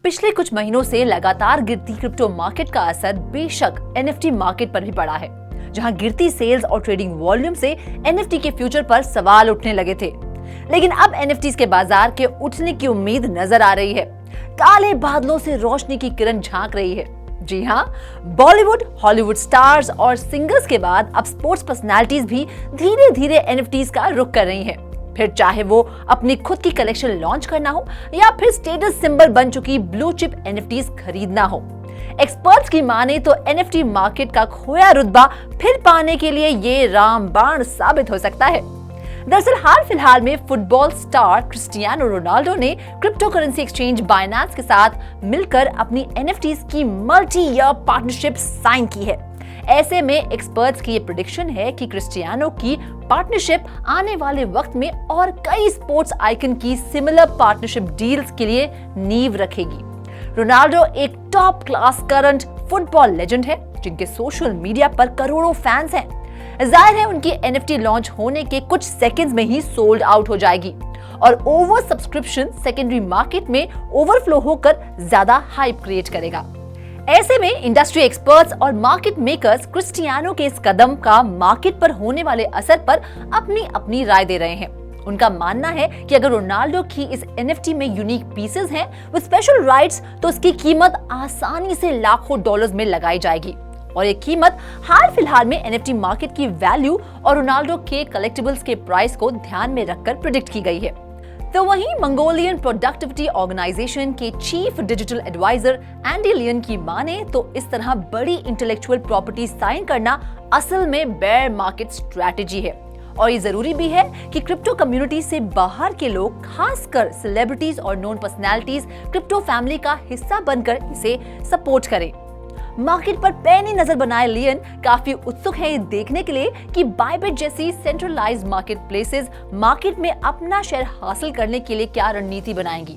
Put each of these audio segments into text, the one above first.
पिछले कुछ महीनों से लगातार गिरती क्रिप्टो मार्केट का असर बेशक एनएफटी मार्केट पर भी पड़ा है, जहां गिरती सेल्स और ट्रेडिंग वॉल्यूम से एनएफटी के फ्यूचर पर सवाल उठने लगे थे। लेकिन अब एनएफटीज के बाजार के उठने की उम्मीद नजर आ रही है। काले बादलों से रोशनी की किरण झांक रही है। जी हाँ, बॉलीवुड, हॉलीवुड स्टार्स और सिंगर्स के बाद अब स्पोर्ट्स पर्सनालिटीज भी धीरे धीरे एनएफटीज का रुख कर रही हैं। फिर चाहे वो अपनी खुद की कलेक्शन लॉन्च करना हो या फिर स्टेटस सिंबल बन चुकी ब्लू चिप एनएफटीज खरीदना हो। एक्सपर्ट्स की माने तो एनएफटी मार्केट का खोया रुतबा फिर पाने के लिए ये रामबाण साबित हो सकता है। दरअसल हाल फिलहाल में फुटबॉल स्टार क्रिस्टियानो रोनाल्डो ने क्रिप्टो करेंसी एक्सचेंज बाइनेंस के साथ मिलकर अपनी एनएफटीज की मल्टी ईयर पार्टनरशिप साइन की है। ऐसे में एक्सपर्ट्स की ये प्रेडिक्शन है कि क्रिस्टियानो की पार्टनरशिप आने वाले वक्त में और कई स्पोर्ट्स आइकन की सिमिलर पार्टनरशिप डील्स के लिए नींव रखेगी। रोनाल्डो एक top class current football legend है, जिनके सोशल मीडिया पर करोड़ों फैंस हैं। जाहिर है उनकी एनएफटी लॉन्च होने के कुछ सेकंड्स में ही सोल्ड आउट हो जाएगी और ओवर सब्सक्रिप्शन सेकेंडरी मार्केट में ओवरफ्लो होकर ज्यादा हाइप क्रिएट करेगा। ऐसे में इंडस्ट्री एक्सपर्ट्स और मार्केट मेकर्स क्रिस्टियानो के इस कदम का मार्केट पर होने वाले असर पर अपनी अपनी राय दे रहे हैं। उनका मानना है कि अगर रोनाल्डो की इस एनएफटी में यूनिक पीसेस हैं विद स्पेशल राइट्स, तो उसकी कीमत आसानी से लाखों डॉलर्स में लगाई जाएगी। और ये कीमत हाल फिलहाल में एनएफटी मार्केट की वैल्यू और रोनाल्डो के कलेक्टिबल्स के प्राइस को ध्यान में रखकर प्रेडिक्ट की गई है। तो वहीं मंगोलियन प्रोडक्टिविटी ऑर्गेनाइजेशन के चीफ डिजिटल एडवाइजर एंडी लियन की माने तो इस तरह बड़ी इंटेलेक्चुअल प्रॉपर्टी साइन करना असल में बेयर मार्केट स्ट्रेटेजी है। और ये जरूरी भी है कि क्रिप्टो कम्युनिटी से बाहर के लोग, खासकर सेलिब्रिटीज और नोन पर्सनैलिटीज, क्रिप्टो फैमिली का हिस्सा बनकर इसे सपोर्ट करें। मार्केट पर पैनी नजर बनाए लियन काफी उत्सुक है ये देखने के लिए कि बायबिट जैसी सेंट्रलाइज्ड मार्केट प्लेसेस मार्केट में अपना शेयर हासिल करने के लिए क्या रणनीति बनाएंगी।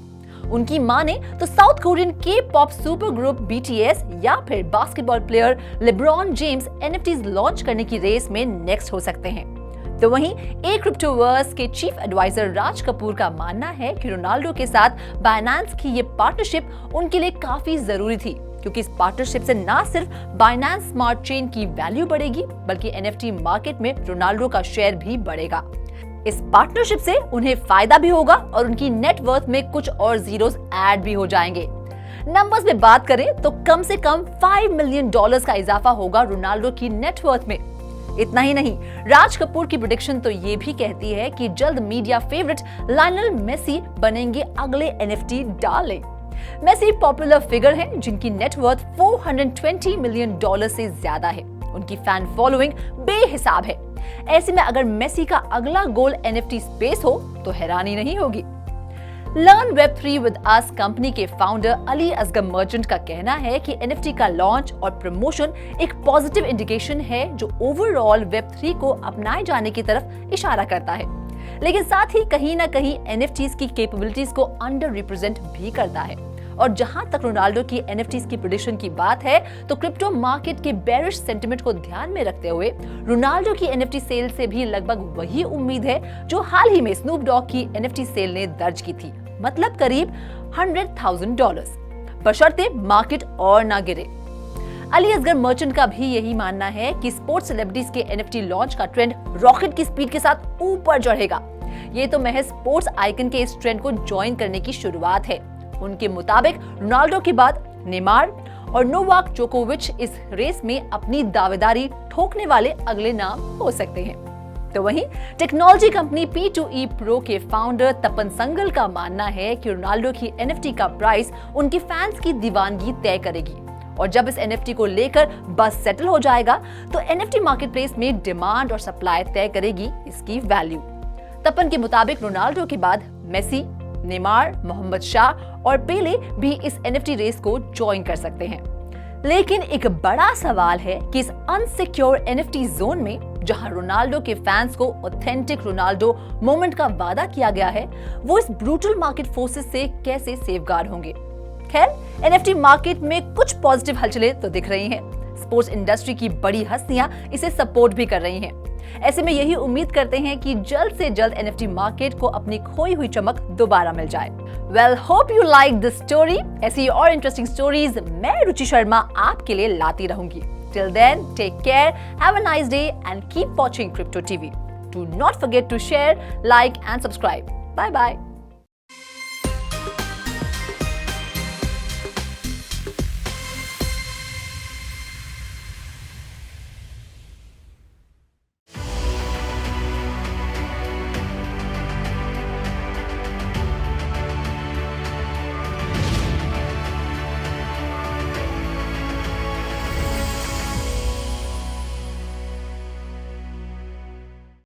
उनकी माने तो साउथ कोरियन के पॉप सुपर ग्रुप बीटीएस या फिर basketball player LeBron James NFTs launch करने की रेस में नेक्स्ट हो सकते हैं। तो वहीं एक क्रिप्टोवर्स के चीफ एडवाइजर राज कपूर का मानना है कि रोनाल्डो के साथ बाइनेंस की ये पार्टनरशिप उनके लिए काफी जरूरी थी, क्योंकि इस पार्टनरशिप से न सिर्फ बाइनेंस स्मार्ट चेन की वैल्यू बढ़ेगी, बल्कि एनएफटी मार्केट में रोनाल्डो का शेयर भी बढ़ेगा। इस पार्टनरशिप से उन्हें फायदा भी होगा और उनकी नेटवर्थ में कुछ और जीरोस ऐड भी हो जाएंगे। नंबर्स में बात करें तो कम से कम $5 मिलियन का इजाफा होगा रोनाल्डो की नेटवर्थ में। इतना ही नहीं, राज कपूर की प्रेडिक्शन तो ये भी कहती है कि जल्द मीडिया फेवरेट लायनल मेसी बनेंगे अगले NFT darling. Messi popular figure हैं जिनकी नेटवर्थ $420 मिलियन से ज्यादा है। उनकी फैन फॉलोइंग बेहिसाब है। ऐसे में अगर मेसी का अगला गोल एनएफटी स्पेस हो तो हैरानी नहीं होगी। Learn web 3 with us company के फाउंडर अली असगर मर्चेंट का कहना है कि एनएफटी का लॉन्च और प्रमोशन एक पॉजिटिव इंडिकेशन है जो ओवरऑल वेब 3 को अपनाए जाने की तरफ इशारा करता है, लेकिन साथ ही कहीं ना कहीं एनएफटीज की कैपेबिलिटीज को अंडर रिप्रेजेंट भी करता है। और जहां तक रोनाल्डो की एनएफटीज की प्रेडिक्शन की बात है तो क्रिप्टो मार्केट के बेरिश सेंटिमेंट को ध्यान में रखते हुए रोनाल्डो की एनएफटी सेल से भी लगभग वही उम्मीद है जो हाल ही में स्नूप डॉग की एनएफटी सेल ने दर्ज की थी, मतलब करीब $100,000, बशर्ते मार्केट और ना गिरे। अली असगर मर्चेंट का भी यही मानना है कि स्पोर्ट्स सेलिब्रिटीज के एनएफटी लॉन्च का ट्रेंड रॉकेट की स्पीड के साथ ऊपर चढ़ेगा। ये तो महज स्पोर्ट्स आइकन के इस ट्रेंड को ज्वाइन करने की शुरुआत है। उनके मुताबिक रोनाल्डो के बाद नेमार और नोवाक जोकोविच इस रेस में अपनी दावेदारी ठोकने वाले अगले नाम हो सकते हैं। तो वहीं टेक्नोलॉजी कंपनी P2E Pro के फाउंडर तपन संगल का मानना है कि रोनाल्डो की एनएफटी का प्राइस उनके फैंस की दीवानगी तय करेगी और जब इस एनएफटी को लेकर बस सेटल हो जाएगा तो एनएफटी मार्केटप्लेस में डिमांड और सप्लाई तय करेगी इसकी वैल्यू। तपन के मुताबिक रोनाल्डो के बाद मेसी, नेमार, मोहम्मद शाह और पेले भी इस एनएफटी रेस को ज्वाइन कर सकते हैं। लेकिन एक बड़ा सवाल है कि इस अनसिक्योर एनएफटी जोन में जहां रोनाल्डो के फैंस को ऑथेंटिक रोनाल्डो मोमेंट का वादा किया गया है, वो इस ब्रूटल मार्केट फोर्सेस से कैसे सेफगार्ड होंगे। खैर, एनएफटी मार्केट में कुछ पॉजिटिव हलचलें तो दिख रही हैं। स्पोर्ट्स इंडस्ट्री की बड़ी हस्तियां इसे सपोर्ट भी कर रही हैं। ऐसे में यही उम्मीद करते हैं कि जल्द से जल्द NFT मार्केट को अपनी खोई हुई चमक दोबारा मिल जाए। Well, hope you like this story. ऐसी और इंटरेस्टिंग स्टोरीज मैं रुचि शर्मा आपके लिए लाती रहूंगी। Till then, take care, have a nice day and keep watching Crypto TV. Do not forget to share, like and subscribe. Bye bye.